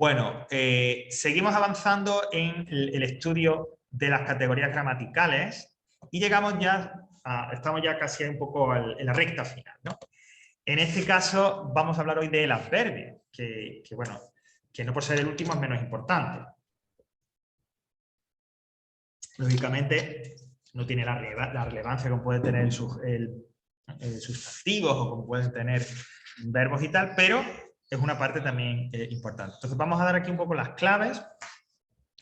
Bueno, seguimos avanzando en el estudio de las categorías gramaticales y llegamos ya, estamos ya casi un poco en la recta final, ¿no? En este caso vamos a hablar hoy del adverbio, bueno, que no por ser el último es menos importante. Lógicamente no tiene la relevancia como puede tener el sustantivos o como pueden tener verbos y tal, pero es una parte también importante. Entonces vamos a dar aquí un poco las claves,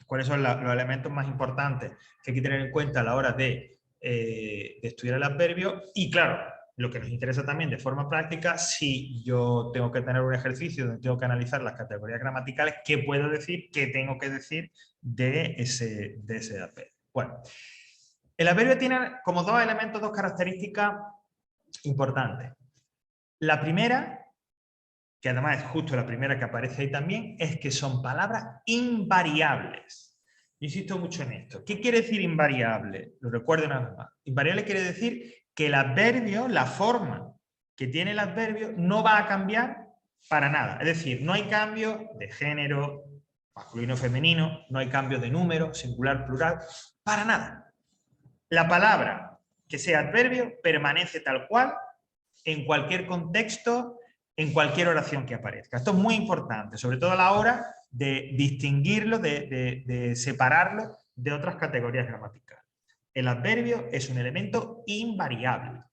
cuáles son los elementos más importantes que hay que tener en cuenta a la hora de estudiar el adverbio y claro, lo que nos interesa también de forma práctica, si yo tengo que tener un ejercicio donde tengo que analizar las categorías gramaticales, ¿qué puedo decir? ¿Qué tengo que decir de ese adverbio? Bueno, el adverbio tiene como dos elementos, dos características importantes. La primera, que además es justo la primera que aparece ahí también, es que son palabras invariables. Yo insisto mucho en esto. ¿Qué quiere decir invariable? Lo recuerdo una vez más. Invariable quiere decir que el adverbio, la forma que tiene el adverbio, no va a cambiar para nada. Es decir, no hay cambio de género, masculino, femenino, no hay cambio de número, singular, plural, para nada. La palabra que sea adverbio permanece tal cual en cualquier contexto, en cualquier oración que aparezca. Esto es muy importante, sobre todo a la hora de distinguirlo, de separarlo de otras categorías gramaticales. El adverbio es un elemento invariable.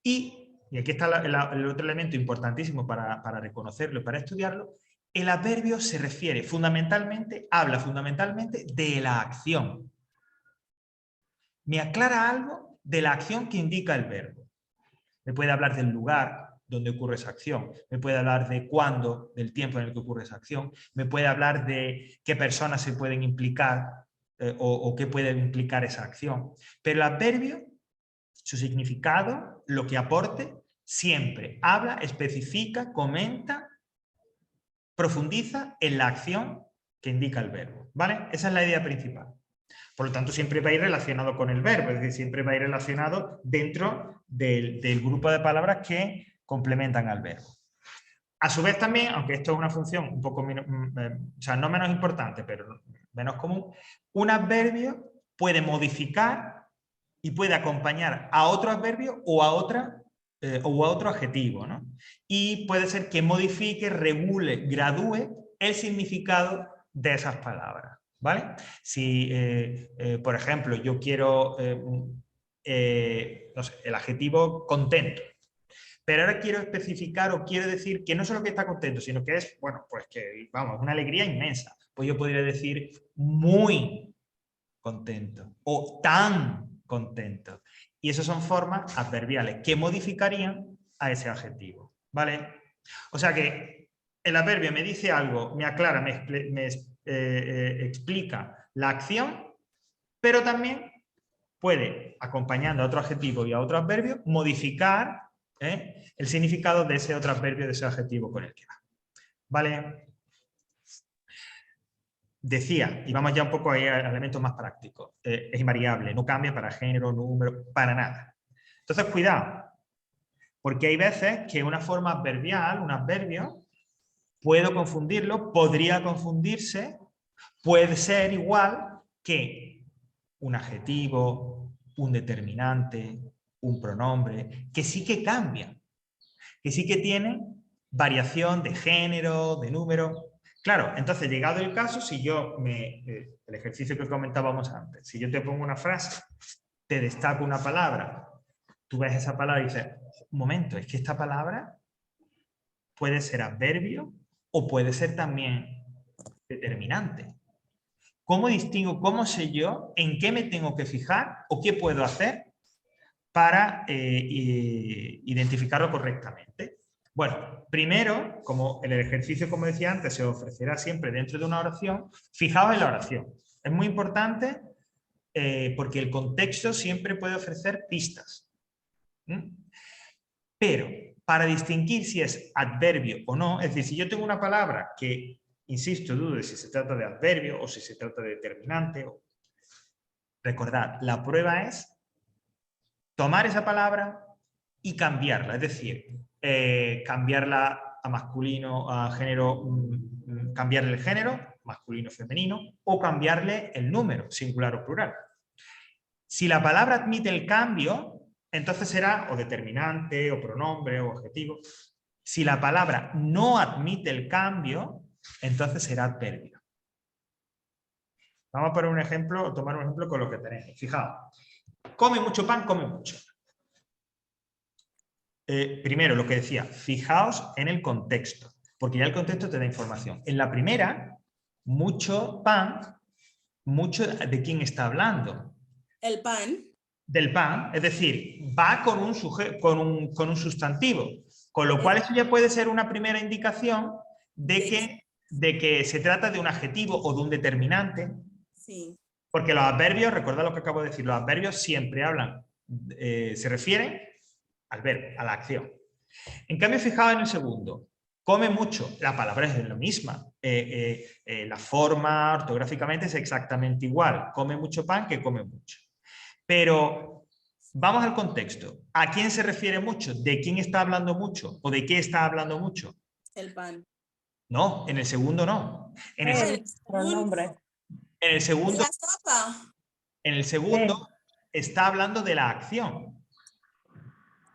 Y aquí está el otro elemento importantísimo para reconocerlo y para estudiarlo, el adverbio se refiere fundamentalmente, habla fundamentalmente de la acción. Me aclara algo de la acción que indica el verbo. Me puede hablar del lugar donde ocurre esa acción, me puede hablar de cuándo, del tiempo en el que ocurre esa acción, me puede hablar de qué personas se pueden implicar o qué puede implicar esa acción. Pero el adverbio, su significado, lo que aporte, siempre habla, especifica, comenta, profundiza en la acción que indica el verbo. ¿Vale? Esa es la idea principal. Por lo tanto, siempre va a ir relacionado con el verbo, es decir, siempre va a ir relacionado dentro del grupo de palabras que complementan al verbo. A su vez también, aunque esto es una función un poco menos, o sea, no menos importante, pero menos común, un adverbio puede modificar y puede acompañar a otro adverbio o a otro adjetivo, ¿no? Y puede ser que modifique, regule, gradúe el significado de esas palabras. ¿Vale? Si, por ejemplo, yo quiero no sé, el adjetivo contento, pero ahora quiero especificar o quiero decir que no solo que está contento, sino que es, bueno, pues que, vamos, una alegría inmensa. Pues yo podría decir muy contento o tan contento. Y esas son formas adverbiales que modificarían a ese adjetivo. ¿Vale? O sea que el adverbio me dice algo, me aclara, me explica la acción, pero también puede, acompañando a otro adjetivo y a otro adverbio, modificar el significado de ese otro adverbio, de ese adjetivo con el que va. ¿Vale? Decía, y vamos ya un poco ahí a elementos más prácticos, es invariable, no cambia para género, número, para nada. Entonces, cuidado, porque hay veces que una forma adverbial, un adverbio, puedo confundirlo, podría confundirse, puede ser igual que un adjetivo, un determinante, un pronombre, que sí que cambian, que sí que tienen variación de género, de número. Claro, entonces llegado el caso, si yo el ejercicio que comentábamos antes, si yo te pongo una frase, te destaco una palabra, tú ves esa palabra y dices, un momento, es que esta palabra puede ser adverbio o puede ser también determinante. ¿Cómo distingo, cómo sé yo en qué me tengo que fijar o qué puedo hacer para identificarlo correctamente? Bueno, primero, como el ejercicio, como decía antes, se ofrecerá siempre dentro de una oración, fijaos en la oración. Es muy importante porque el contexto siempre puede ofrecer pistas. Pero para distinguir si es adverbio o no, es decir, si yo tengo una palabra que, insisto, dudo de si se trata de adverbio o si se trata de determinante, recordad, la prueba es tomar esa palabra y cambiarla, es decir, cambiarla a masculino, a género, cambiarle el género, masculino, femenino, o cambiarle el número, singular o plural. Si la palabra admite el cambio, entonces será o determinante, o pronombre, o adjetivo. Si la palabra no admite el cambio, entonces será adverbio. Vamos a poner un ejemplo, o tomar un ejemplo con lo que tenéis. Fijaos, come mucho pan, come mucho. Primero, lo que decía, fijaos en el contexto, porque ya el contexto te da información. En la primera, mucho pan, mucho, ¿de quién está hablando? El pan. Del pan, es decir, va con un sustantivo, con lo cual eso ya puede ser una primera indicación de que se trata de un adjetivo o de un determinante. Sí. Porque los adverbios, recordad lo que acabo de decir, los adverbios siempre hablan, se refieren al verbo, a la acción. En cambio, fijaos en el segundo, come mucho, la palabra es la misma, la forma ortográficamente es exactamente igual, come mucho pan que come mucho. Pero vamos al contexto, ¿a quién se refiere mucho? ¿De quién está hablando mucho? ¿O de qué está hablando mucho? El pan. No, en el segundo no. En el pronombre. En el segundo, La sopa. en el segundo está hablando de la acción.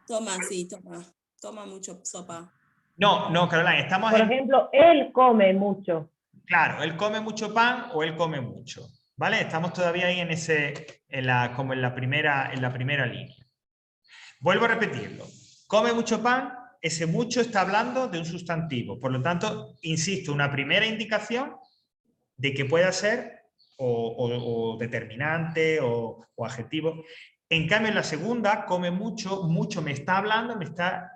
Toma, sí, toma. Toma mucho sopa. No, no, Caroline, estamos Por ejemplo, él come mucho. Claro, él come mucho pan o él come mucho. ¿Vale? Estamos todavía ahí como en la primera línea. Vuelvo a repetirlo. Come mucho pan, ese mucho está hablando de un sustantivo. Por lo tanto, insisto, una primera indicación de que pueda ser o determinante o adjetivo. En cambio, en la segunda, come mucho, mucho me está hablando, me está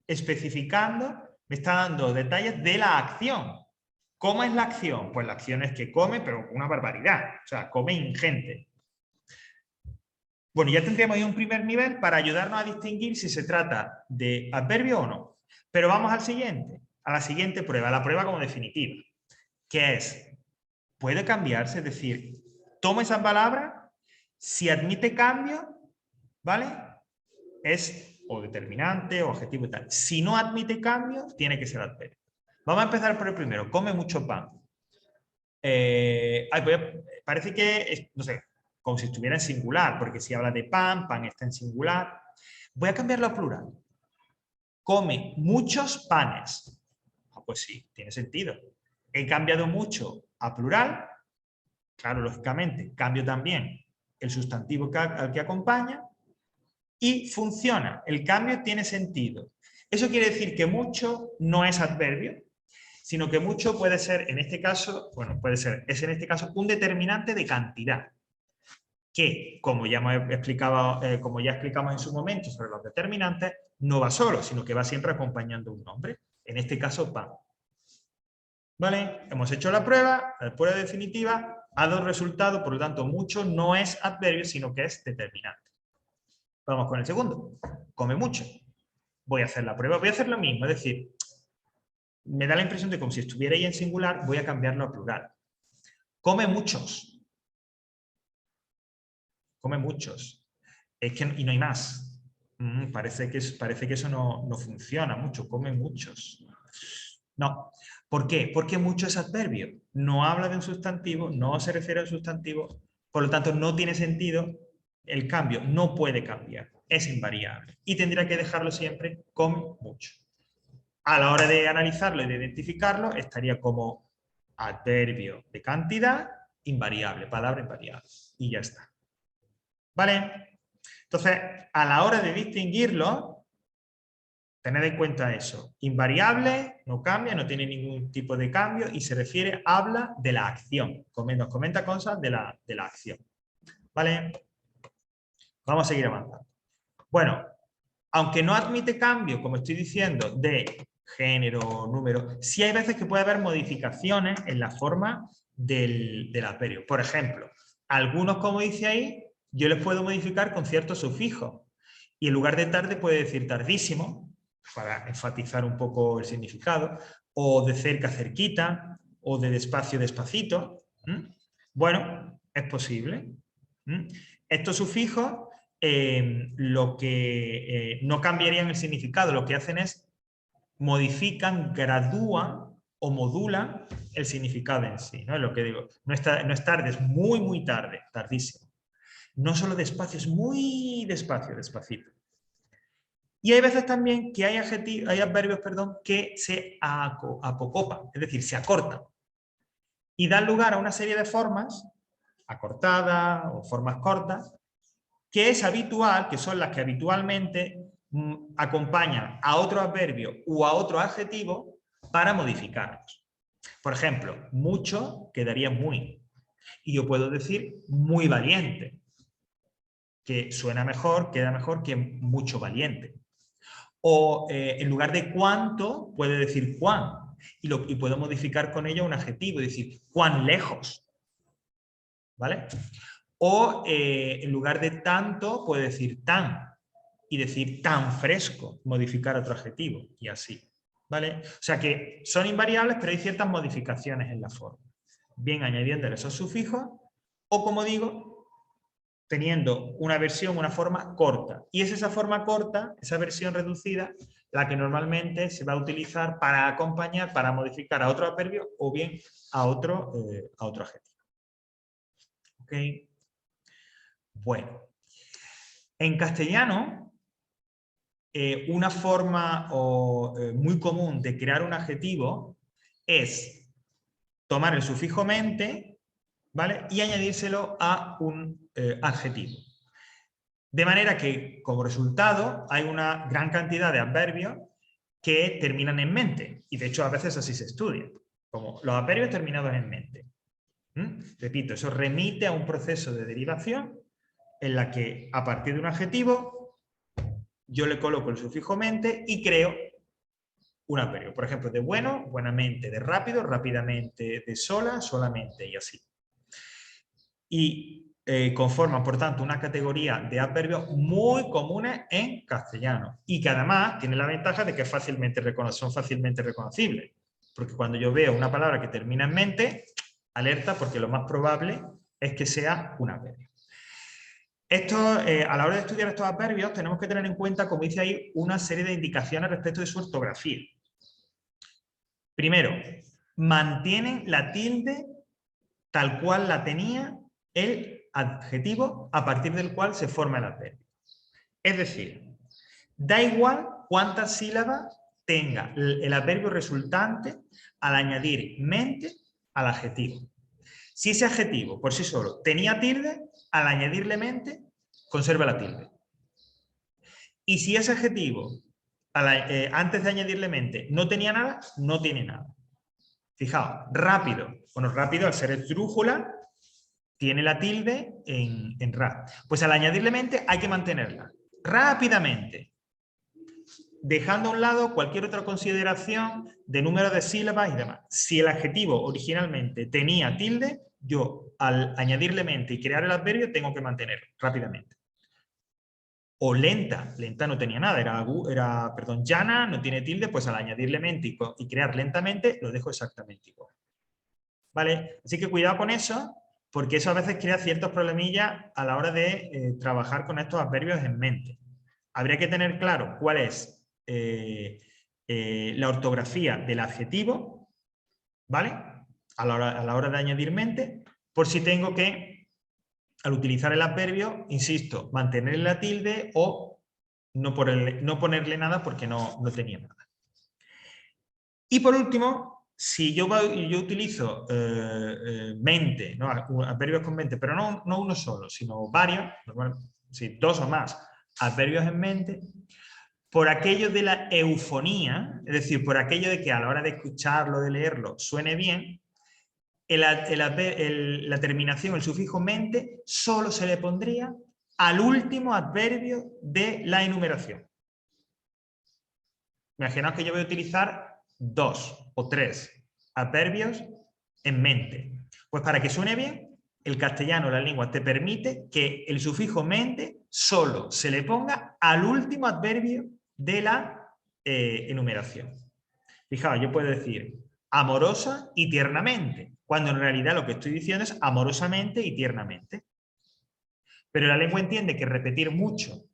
especificando, me está dando detalles de la acción. ¿Cómo es la acción? Pues la acción es que come, pero una barbaridad. O sea, come ingente. Bueno, ya tendríamos ahí un primer nivel para ayudarnos a distinguir si se trata de adverbio o no. Pero vamos al siguiente, a la siguiente prueba, la prueba como definitiva, que es, puede cambiarse, es decir, tomo esa palabra, si admite cambio, ¿vale? Es o determinante o adjetivo y tal. Si no admite cambio, tiene que ser adverbio. Vamos a empezar por el primero, come mucho pan. Parece que, no sé, como si estuviera en singular, porque si habla de pan, pan está en singular. Voy a cambiarlo a plural. Come muchos panes. Pues sí, tiene sentido. He cambiado mucho a plural. Claro, lógicamente, cambio también el sustantivo al que acompaña y funciona. El cambio tiene sentido. Eso quiere decir que mucho no es adverbio, sino que mucho puede ser, en este caso, bueno, es en este caso un determinante de cantidad, que, como ya explicamos en su momento sobre los determinantes, no va solo, sino que va siempre acompañando un nombre, en este caso pan. ¿Vale? Hemos hecho la prueba definitiva, ha dado resultado, por lo tanto, mucho no es adverbio, sino que es determinante. Vamos con el segundo, come mucho. Voy a hacer la prueba, voy a hacer lo mismo, es decir, me da la impresión de como si estuviera ahí en singular, voy a cambiarlo a plural. Come muchos. Come muchos. Es que, y no hay más. Parece que eso no funciona mucho. Come muchos. No. ¿Por qué? Porque mucho es adverbio. No habla de un sustantivo, no se refiere a un sustantivo, por lo tanto no tiene sentido el cambio. No puede cambiar. Es invariable. Y tendría que dejarlo siempre come mucho. A la hora de analizarlo y de identificarlo, estaría como adverbio de cantidad, invariable, palabra invariable. Y ya está. ¿Vale? Entonces, a la hora de distinguirlo, tened en cuenta eso. Invariable, no cambia, no tiene ningún tipo de cambio y se refiere, habla de la acción. Nos comenta cosas de la acción. ¿Vale? Vamos a seguir avanzando. Bueno, aunque no admite cambio, como estoy diciendo, de género, número, sí hay veces que puede haber modificaciones en la forma del adverbio. Por ejemplo, algunos, como dice ahí, yo les puedo modificar con ciertos sufijos. Y en lugar de tarde puede decir tardísimo, para enfatizar un poco el significado, o de cerca, cerquita, o de despacio, despacito. Bueno, es posible. Estos sufijos lo que no cambiarían el significado, lo que hacen es modifican, gradúan o modulan el significado en sí, ¿no? Es lo que digo. No es tarde, es muy, muy tarde, tardísimo. No solo despacio, es muy despacio, despacito. Y hay veces también que hay adverbios, perdón, que se apocopan, es decir, se acortan. Y dan lugar a una serie de formas, acortadas o formas cortas, que es habitual, que son las que habitualmente acompañan a otro adverbio u a otro adjetivo para modificarlos. Por ejemplo, mucho quedaría muy. Y yo puedo decir muy valiente, que suena mejor, queda mejor que mucho valiente. O en lugar de cuánto, puede decir cuán. Y puedo modificar con ello un adjetivo, es decir, cuán lejos. ¿Vale? O en lugar de tanto, puede decir tan. Y decir tan fresco, modificar otro adjetivo. Y así. ¿Vale? O sea que son invariables, pero hay ciertas modificaciones en la forma. Bien añadiendo esos sufijos, o como digo, teniendo una versión, una forma corta. Y es esa forma corta, esa versión reducida, la que normalmente se va a utilizar para acompañar, para modificar a otro adverbio o bien a otro adjetivo. ¿Ok? Bueno. En castellano, una forma muy común de crear un adjetivo es tomar el sufijo mente, ¿vale? Y añadírselo a un adjetivo. De manera que, como resultado, hay una gran cantidad de adverbios que terminan en mente. Y de hecho, a veces así se estudia, como los adverbios terminados en mente. Repito, eso remite a un proceso de derivación en la que, a partir de un adjetivo, yo le coloco el sufijo mente y creo un adverbio. Por ejemplo, de bueno, buenamente, de rápido, rápidamente, de sola, solamente y así. Y conforman, por tanto, una categoría de adverbios muy comunes en castellano y que además tiene la ventaja de que son fácilmente reconocibles. Porque cuando yo veo una palabra que termina en mente, alerta porque lo más probable es que sea un adverbio. Esto, a la hora de estudiar estos adverbios, tenemos que tener en cuenta, como dice ahí, una serie de indicaciones respecto de su ortografía. Primero, mantienen la tilde tal cual la tenía el adjetivo a partir del cual se forma el adverbio. Es decir, da igual cuántas sílabas tenga el adverbio resultante al añadir mente al adjetivo. Si ese adjetivo por sí solo tenía tilde, al añadirle mente, conserva la tilde. Y si ese adjetivo, antes de añadirle mente, no tenía nada, no tiene nada. Fijaos, rápido. Bueno, rápido, al ser esdrújula, tiene la tilde en ra. Pues al añadirle mente hay que mantenerla. Rápidamente. Dejando a un lado cualquier otra consideración de número de sílabas y demás. Si el adjetivo originalmente tenía tilde, yo al añadirle mente y crear el adverbio tengo que mantenerlo rápidamente. O lenta, lenta no tenía nada, perdón, llana, no tiene tilde, pues al añadirle mente y crear lentamente lo dejo exactamente igual. ¿Vale? Así que cuidado con eso, porque eso a veces crea ciertos problemillas a la hora de trabajar con estos adverbios en mente. Habría que tener claro cuál es la ortografía del adjetivo, ¿vale? A la hora de añadir mente, por si tengo que, al utilizar el adverbio, insisto, mantener la tilde o no ponerle nada porque no tenía nada. Y por último, si yo utilizo mente, ¿no? Adverbios con mente, pero no uno solo, sino varios, dos o más adverbios en mente, por aquello de la eufonía, es decir, por aquello de que a la hora de escucharlo, de leerlo, suene bien, la terminación, el sufijo mente, solo se le pondría al último adverbio de la enumeración. Imaginaos que yo voy a utilizar 2 o 3 adverbios en mente. Pues para que suene bien, el castellano, la lengua, te permite que el sufijo mente solo se le ponga al último adverbio de la enumeración. Fijaos, yo puedo decir amorosa y tiernamente, cuando en realidad lo que estoy diciendo es amorosamente y tiernamente. Pero la lengua entiende que repetir mucho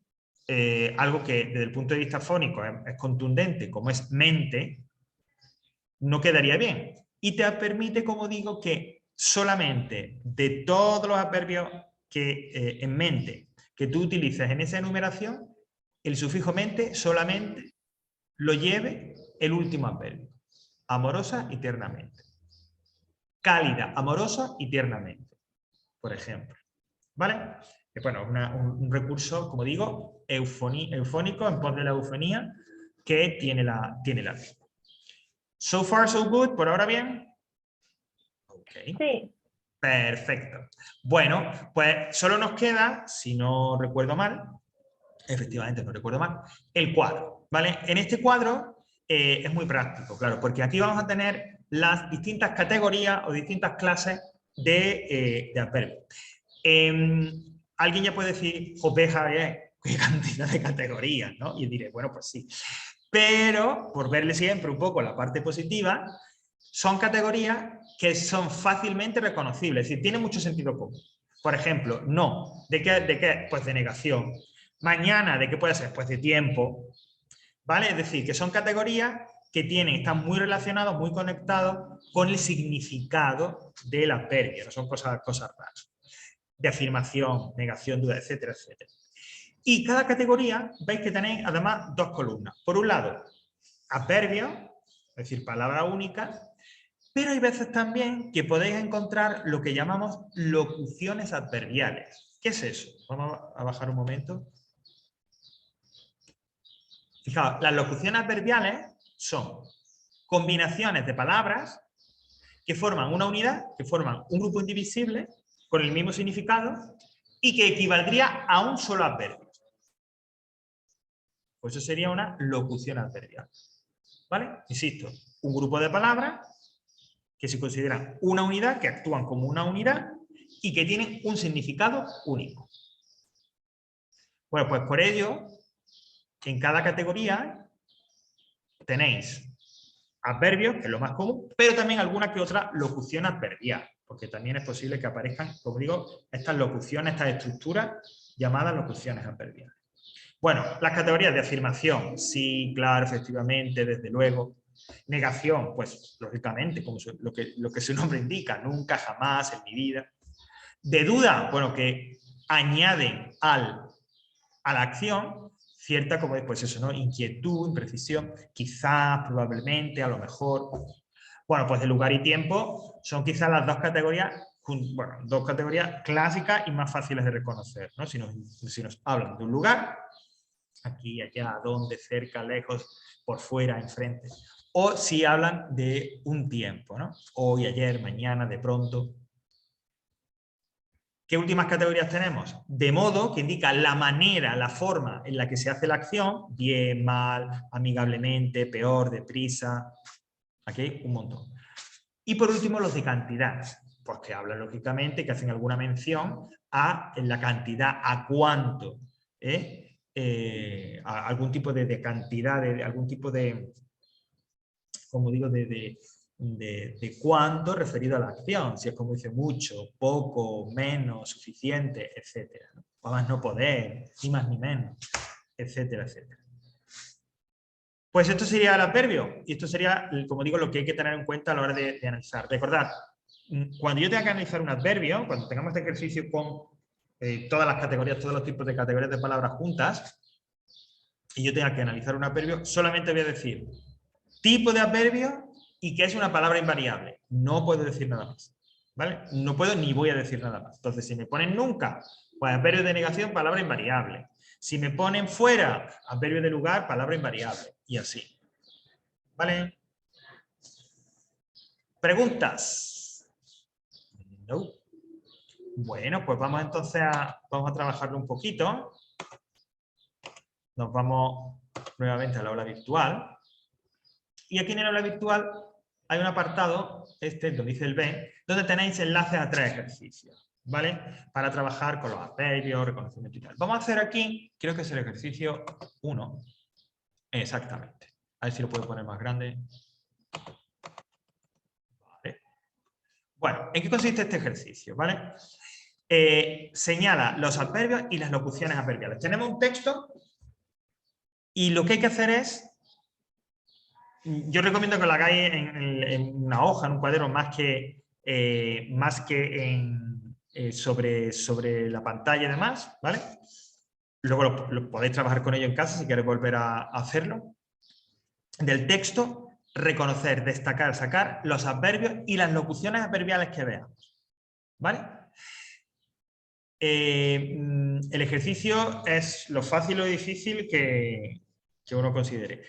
algo que desde el punto de vista fónico es contundente, como es mente, no quedaría bien. Y te permite, como digo, que solamente de todos los adverbios que en mente que tú utilices en esa enumeración, el sufijo mente solamente lo lleve el último adverbio. Amorosa y tiernamente. Cálida, amorosa y tiernamente, por ejemplo. ¿Vale? Bueno, un recurso, como digo, eufónico en pos de la eufonía que tiene la lengua. So far, so good. ¿Por ahora bien? Ok. Sí. Perfecto. Bueno, pues solo nos queda, si no recuerdo mal, efectivamente no recuerdo mal, el cuadro. ¿Vale? En este cuadro es muy práctico, claro, porque aquí vamos a tener las distintas categorías o distintas clases de adverbios. Alguien ya puede decir, joder, Javier, qué cantidad de categorías, ¿no? Y diré, bueno, pues sí. Pero, por verle siempre un poco la parte positiva, son categorías que son fácilmente reconocibles, es decir, tienen mucho sentido común. Por ejemplo, no, ¿de qué? Pues de negación. Mañana, ¿de qué puede ser? Pues de tiempo. ¿Vale? Es decir, que son categorías que están muy relacionados, muy conectados con el significado del adverbio, no son cosas raras. De afirmación, negación, duda, etcétera, etcétera. Y cada categoría, veis que tenéis además dos columnas. Por un lado, adverbios, es decir, palabra única, pero hay veces también que podéis encontrar lo que llamamos locuciones adverbiales. ¿Qué es eso? Vamos a bajar un momento. Fijaos, las locuciones adverbiales son combinaciones de palabras que forman una unidad, que forman un grupo indivisible con el mismo significado y que equivaldría a un solo adverbio. Pues eso sería una locución adverbial. ¿Vale? Insisto, un grupo de palabras que se consideran una unidad, que actúan como una unidad y que tienen un significado único. Bueno, pues por ello, en cada categoría tenéis adverbios, que es lo más común, pero también alguna que otra locución adverbial, porque también es posible que aparezcan, como digo, estas locuciones, estas estructuras llamadas locuciones adverbiales. Bueno, las categorías de afirmación, sí, claro, efectivamente, desde luego. Negación, pues lógicamente, como lo que su nombre indica, nunca, jamás, en mi vida. De duda, bueno, que añaden a la acción cierta, como pues eso, ¿no? Inquietud, imprecisión, quizás, probablemente, a lo mejor. Bueno, pues de lugar y tiempo son quizás las dos categorías, bueno, dos categorías clásicas y más fáciles de reconocer, ¿no? Si nos hablan de un lugar, aquí, allá, donde, cerca, lejos, por fuera, enfrente. O si hablan de un tiempo, ¿no? Hoy, ayer, mañana, de pronto. ¿Qué últimas categorías tenemos? De modo, que indica la manera, la forma en la que se hace la acción, bien, mal, amigablemente, peor, deprisa. Aquí hay un montón. Y por último, los de cantidad, pues que hablan lógicamente, que hacen alguna mención a la cantidad, a cuánto, a algún tipo de cantidad, de algún tipo de, como digo, de cuánto referido a la acción, si es como dice mucho, poco, menos, suficiente, etcétera. O más no poder, ni más ni menos, etcétera, etcétera. Pues esto sería el adverbio, y esto sería, como digo, lo que hay que tener en cuenta a la hora de analizar. Recordad, cuando yo tenga que analizar un adverbio, cuando tengamos este ejercicio con todas las categorías, todos los tipos de categorías de palabras juntas, y yo tenga que analizar un adverbio, solamente voy a decir tipo de adverbio y que es una palabra invariable. No puedo decir nada más. ¿Vale? No puedo ni voy a decir nada más. Entonces, si me ponen nunca, pues adverbio de negación, palabra invariable. Si me ponen fuera, adverbio de lugar, palabra invariable. Y así. ¿Vale? ¿Preguntas? No. Bueno, pues vamos entonces vamos a trabajarlo un poquito. Nos vamos nuevamente a la aula virtual. Y aquí en el aula virtual hay un apartado, donde dice el B, donde tenéis enlaces a 3 ejercicios, ¿vale? Para trabajar con los adverbios, reconocimiento y tal. Vamos a hacer aquí, creo que es el ejercicio 1. Exactamente. A ver si lo puedo poner más grande. Vale. Bueno, ¿en qué consiste este ejercicio? ¿Vale? Señala los adverbios y las locuciones adverbiales. Tenemos un texto Y lo que hay que hacer es, yo recomiendo que lo hagáis en una hoja, en un cuaderno, más que sobre la pantalla y demás, ¿vale? Luego lo podéis trabajar con ello en casa si queréis volver a hacerlo. Del texto, reconocer, destacar, sacar los adverbios y las locuciones adverbiales que veamos, ¿vale? El ejercicio es lo fácil o difícil que uno considere.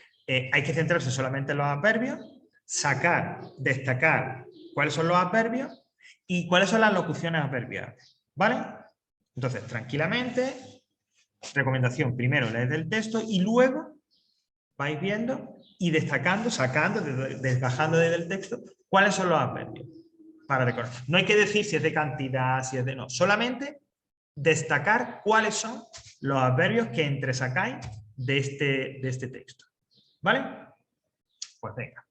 Hay que centrarse solamente en los adverbios, sacar, destacar cuáles son los adverbios y cuáles son las locuciones adverbiales, ¿vale? Entonces, tranquilamente, recomendación, primero leed el texto y luego vais viendo y destacando, sacando, desgajando desde el texto cuáles son los adverbios para reconocer. No hay que decir si es de cantidad, si es de no, solamente destacar cuáles son los adverbios que entresacáis de este texto. ¿Vale? Pues venga.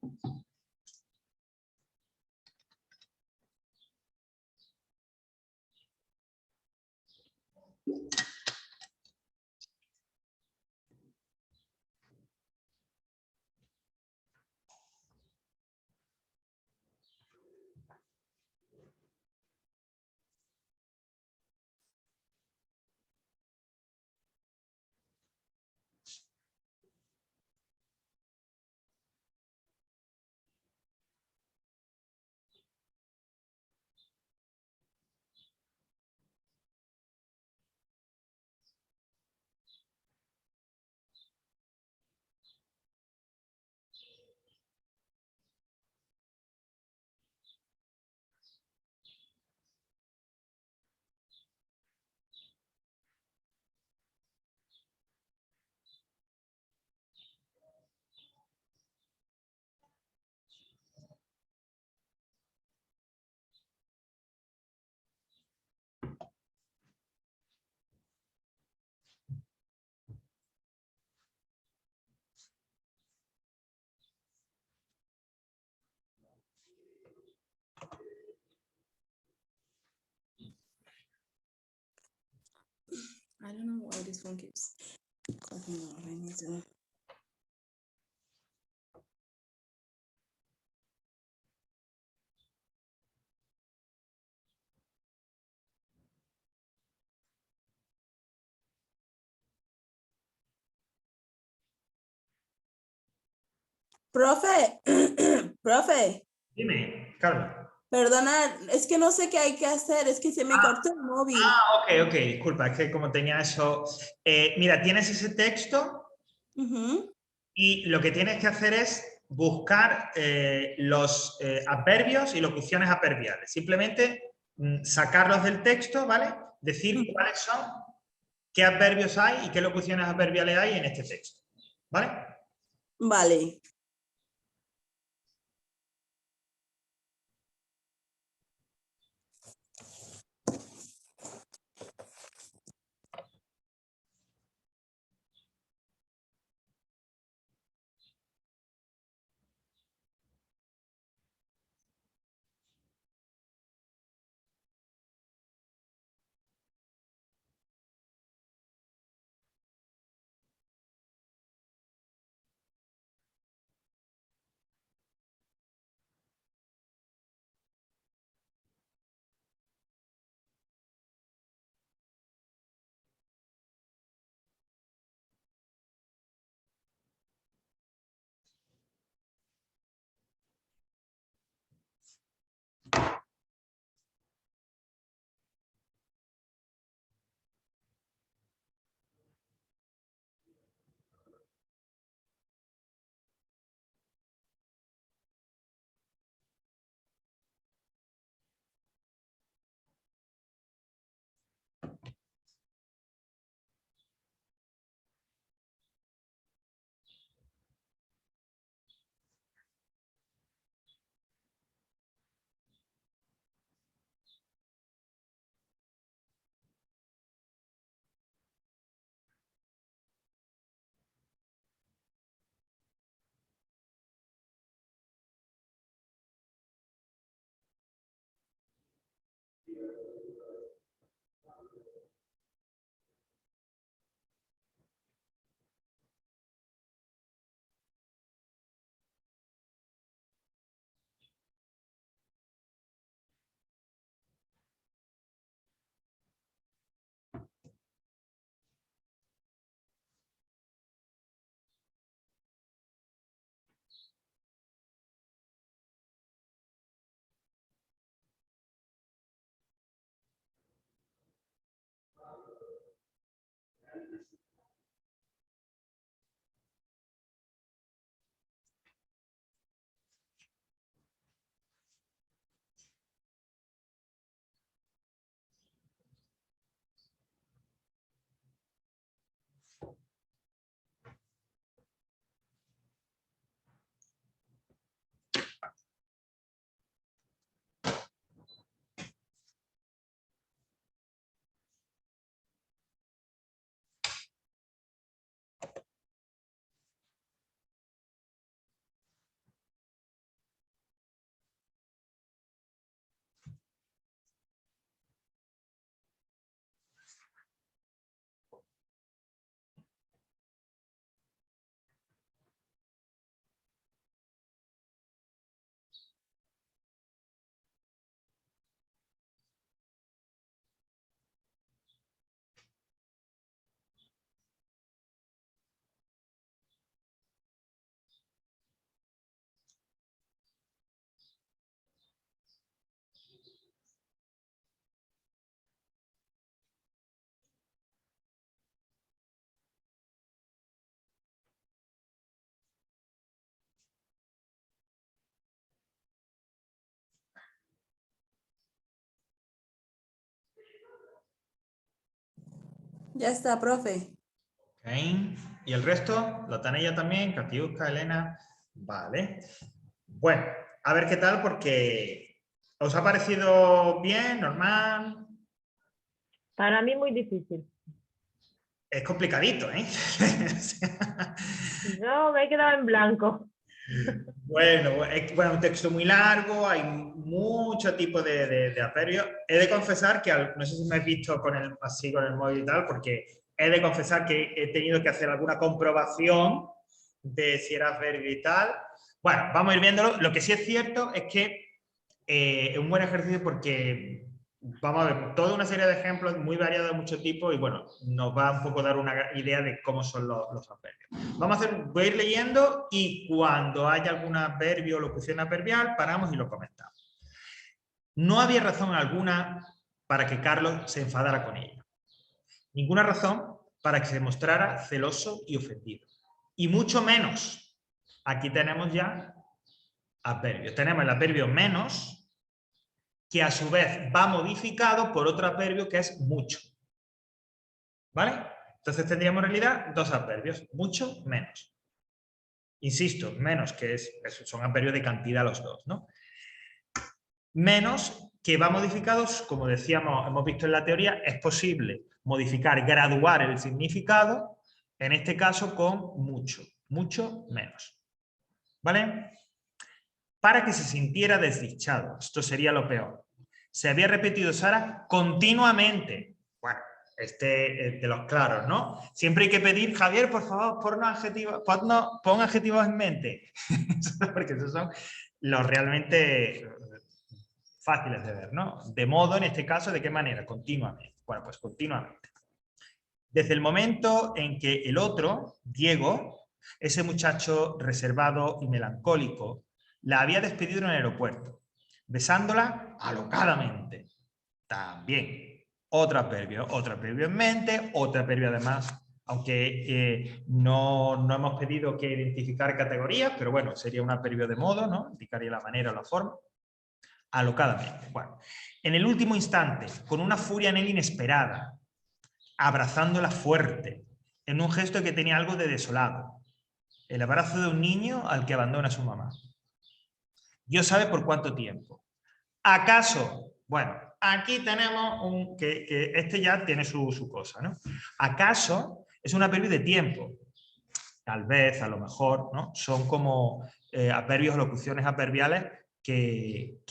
I don't know why this one keeps cutting off. I need to. Profe, profe, Dime, Carlos. perdona, es que no sé qué hay que hacer, es que se me cortó el móvil. Ok, disculpa, es que como tenía eso... mira, tienes ese texto Ujú. y lo que tienes que hacer es buscar los adverbios y locuciones adverbiales. Simplemente sacarlos del texto, ¿vale? Decir cuáles son, qué adverbios hay y qué locuciones adverbiales hay en este texto, ¿vale? Vale. Ya está, profe. Ok. ¿Y el resto? ¿Lo tenéis ya también? Katiuska, Elena. Vale. Bueno, a ver qué tal, porque ¿os ha parecido bien, normal? Para mí muy difícil. Es complicadito, ¿eh? Yo me he quedado en blanco. Bueno, bueno, un texto muy largo, hay mucho tipo de adverbios. He de confesar que, no sé si me has visto con así con el móvil y tal, porque he de confesar que he tenido que hacer alguna comprobación de si era adverbio y tal. Bueno, vamos a ir viéndolo. Lo que sí es cierto es que es un buen ejercicio porque vamos a ver toda una serie de ejemplos muy variados de mucho tipo y bueno, nos va un poco a dar una idea de cómo son los adverbios. Voy a ir leyendo y cuando haya algún adverbio o locución adverbial, paramos y lo comentamos. No había razón alguna para que Carlos se enfadara con ella. Ninguna razón para que se mostrara celoso y ofendido. Y mucho menos. Aquí tenemos ya adverbios. Tenemos el adverbio menos, que a su vez va modificado por otro adverbio que es mucho. ¿Vale? Entonces tendríamos en realidad dos adverbios, mucho, menos. Insisto, menos, que son adverbios de cantidad los dos, ¿no? Menos, que va modificados, como decíamos, hemos visto en la teoría, es posible modificar, graduar el significado, en este caso con mucho, mucho menos. ¿Vale? Para que se sintiera desdichado, esto sería lo peor. Se había repetido Sara continuamente. Bueno, de los claros, ¿no? Siempre hay que pedir, Javier, por favor, pon adjetivos en mente. Porque esos son los realmente fáciles de ver, ¿no? De modo, en este caso, ¿de qué manera? Continuamente. Bueno, pues continuamente. Desde el momento en que el otro, Diego, ese muchacho reservado y melancólico, la había despedido en el aeropuerto, besándola alocadamente. También, otro adverbio en mente, otro adverbio además, aunque no hemos pedido que identificar categorías, pero bueno, sería un adverbio de modo, ¿no? Indicaría la manera o la forma. Alocadamente. Bueno, en el último instante, con una furia en él inesperada, abrazándola fuerte, en un gesto que tenía algo de desolado. El abrazo de un niño al que abandona a su mamá. Dios sabe por cuánto tiempo. ¿Acaso? Bueno, aquí tenemos que este ya tiene su cosa, ¿no? ¿Acaso? Es un adverbio de tiempo. Tal vez, a lo mejor, ¿no? Son como adverbios o locuciones adverbiales que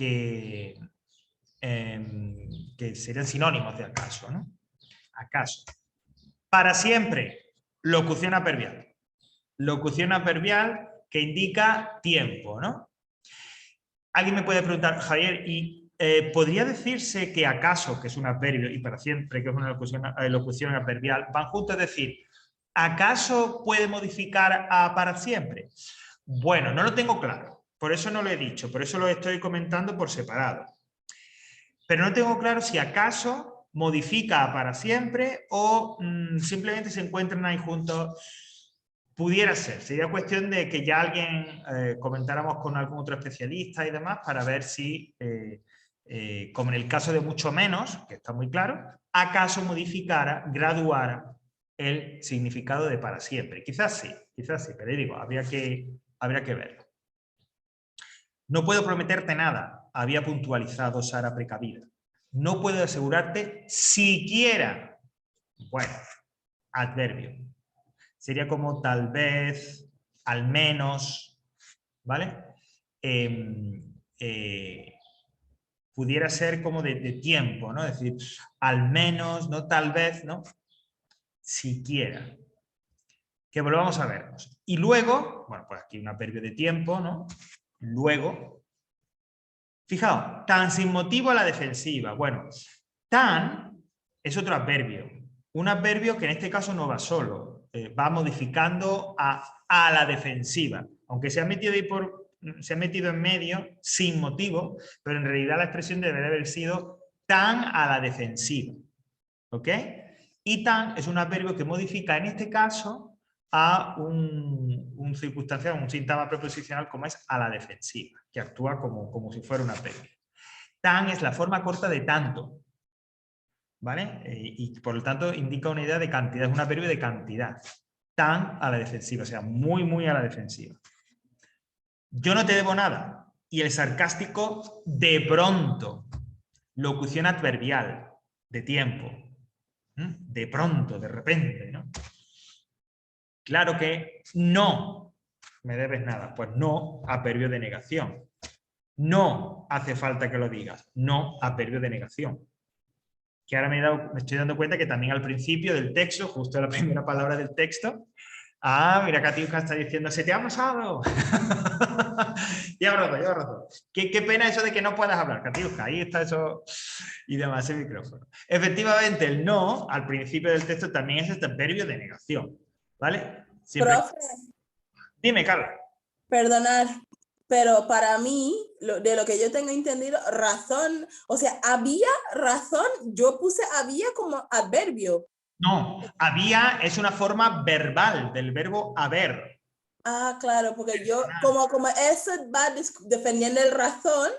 serían sinónimos de acaso, ¿no? Acaso. Para siempre, locución adverbial. Locución adverbial que indica tiempo, ¿no? Alguien me puede preguntar, Javier, ¿y podría decirse que acaso, que es un adverbio, y para siempre, que es una locución adverbial, van juntos? Es decir, ¿acaso puede modificar a para siempre? Bueno, no lo tengo claro, por eso no lo he dicho, por eso lo estoy comentando por separado. Pero no tengo claro si acaso modifica a para siempre o simplemente se encuentran ahí juntos. Pudiera ser, sería cuestión de que ya alguien comentáramos con algún otro especialista y demás para ver si, como en el caso de mucho menos, que está muy claro, acaso modificara, graduara el significado de para siempre. Quizás sí, pero digo, habría que verlo. No puedo prometerte nada, había puntualizado Sara precavida. No puedo asegurarte siquiera. Bueno, adverbio. Sería como tal vez, al menos, ¿vale? Pudiera ser como de tiempo, ¿no? Es decir, al menos, no tal vez, ¿no? Siquiera. Que volvamos a vernos. Y luego, bueno, pues aquí un adverbio de tiempo, ¿no? Luego, fijaos, tan sin motivo a la defensiva. Bueno, tan es otro adverbio. Un adverbio que en este caso no va solo, va modificando a la defensiva. Aunque se ha metido en medio sin motivo, pero en realidad la expresión debe de haber sido tan a la defensiva. ¿Ok? Y tan es un adverbio que modifica en este caso a un circunstancial, un síntoma preposicional como es a la defensiva, que actúa como si fuera un adverbio. Tan es la forma corta de tanto. ¿vale? Y por lo tanto indica una idea de cantidad, es un adverbio de cantidad. Tan a la defensiva, o sea, muy, muy a la defensiva. Yo no te debo nada. Y el sarcástico, de pronto. Locución adverbial, de tiempo. De pronto, de repente, ¿no? Claro que no me debes nada. Pues no, adverbio de negación. No hace falta que lo digas. No, adverbio de negación. Que ahora me estoy dando cuenta que también al principio del texto, justo la primera palabra del texto, mira, Katiuska está diciendo, ¡se te ha pasado! Ya razón. Qué pena eso de que no puedas hablar, Katiuska. Ahí está eso y demás el micrófono. Efectivamente, el no, al principio del texto, también es este adverbio de negación. ¿Vale? Siempre... Profe, Dime, Carla. perdonar, pero para mí, de lo que yo tengo entendido, razón, o sea, había razón, yo puse había como adverbio. No, había es una forma verbal del verbo haber. Ah, claro, porque yo, como eso va defendiendo el razón,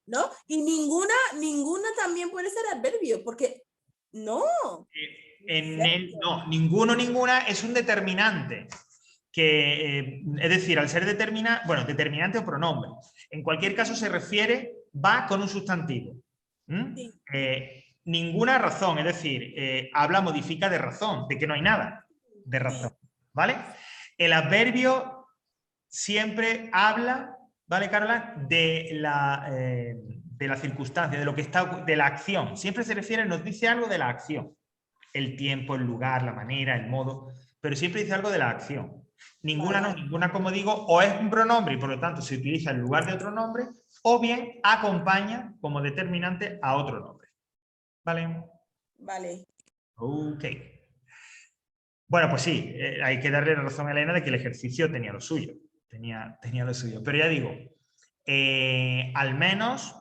¿no? Y ninguna también puede ser adverbio, porque no. No, ninguna es un determinante. Es decir, al ser determinante o pronombre. En cualquier caso se refiere, va con un sustantivo. Sí. Ninguna razón, es decir, habla, modifica de razón, de que no hay nada de razón. ¿Vale? El adverbio siempre habla, ¿vale, Carla? De la circunstancia, de lo que está, de la acción. Siempre se refiere, nos dice algo de la acción. El tiempo, el lugar, la manera, el modo, pero siempre dice algo de la acción. Ninguna, como digo, o es un pronombre y por lo tanto se utiliza en lugar de otro nombre, o bien acompaña como determinante a otro nombre. ¿Vale? Vale. Ok. Bueno, pues sí, hay que darle la razón a Elena de que el ejercicio tenía lo suyo. Tenía lo suyo. Pero ya digo, al menos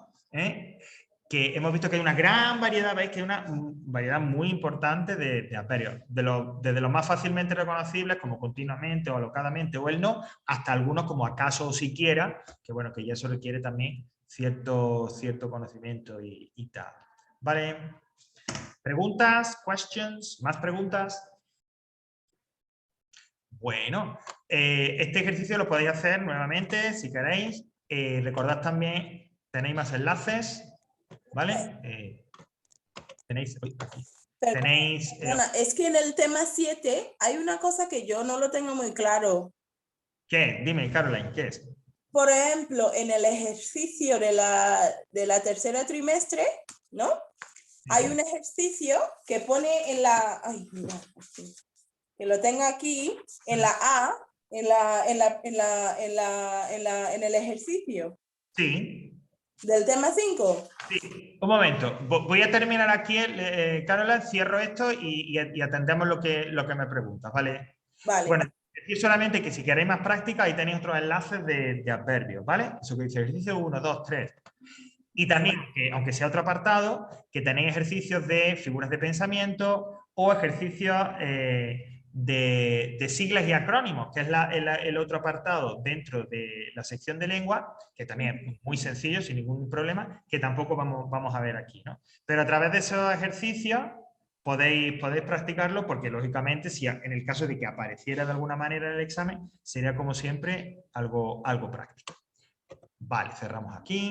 que hemos visto que hay una gran variedad, veis que hay una variedad muy importante de adverbios. Desde los más fácilmente reconocibles, como continuamente o alocadamente o el no, hasta algunos como acaso o siquiera, que bueno, que ya eso requiere también cierto conocimiento y tal. ¿Vale? ¿Preguntas? ¿Questions? ¿Más preguntas? Bueno, este ejercicio lo podéis hacer nuevamente si queréis. Recordad también, tenéis más enlaces, ¿vale? Tenéis... Perdona, es que en el tema 7 hay una cosa que yo no lo tengo muy claro. ¿Qué? Dime, Caroline, ¿qué es? Por ejemplo, en el ejercicio de la tercera trimestre, ¿no? Hay un ejercicio que pone en la... Ay, mira, que lo tengo aquí, en la A, en el ejercicio. Sí. Del tema 5. Sí, un momento. Voy a terminar aquí, Caroline, cierro esto y atendemos lo que me preguntas, ¿vale? Vale. Bueno, decir solamente que si queréis más práctica, ahí tenéis otros enlaces de adverbios, ¿vale? Eso que dice ejercicio 1, 2, 3. Y también, aunque sea otro apartado, que tenéis ejercicios de figuras de pensamiento o ejercicios de siglas y acrónimos, que es el otro apartado dentro de la sección de lengua, que también es muy sencillo, sin ningún problema, que tampoco vamos a ver aquí, ¿no? Pero a través de esos ejercicios podéis practicarlo porque, lógicamente, si en el caso de que apareciera de alguna manera en el examen, sería, como siempre, algo práctico. Vale, cerramos aquí.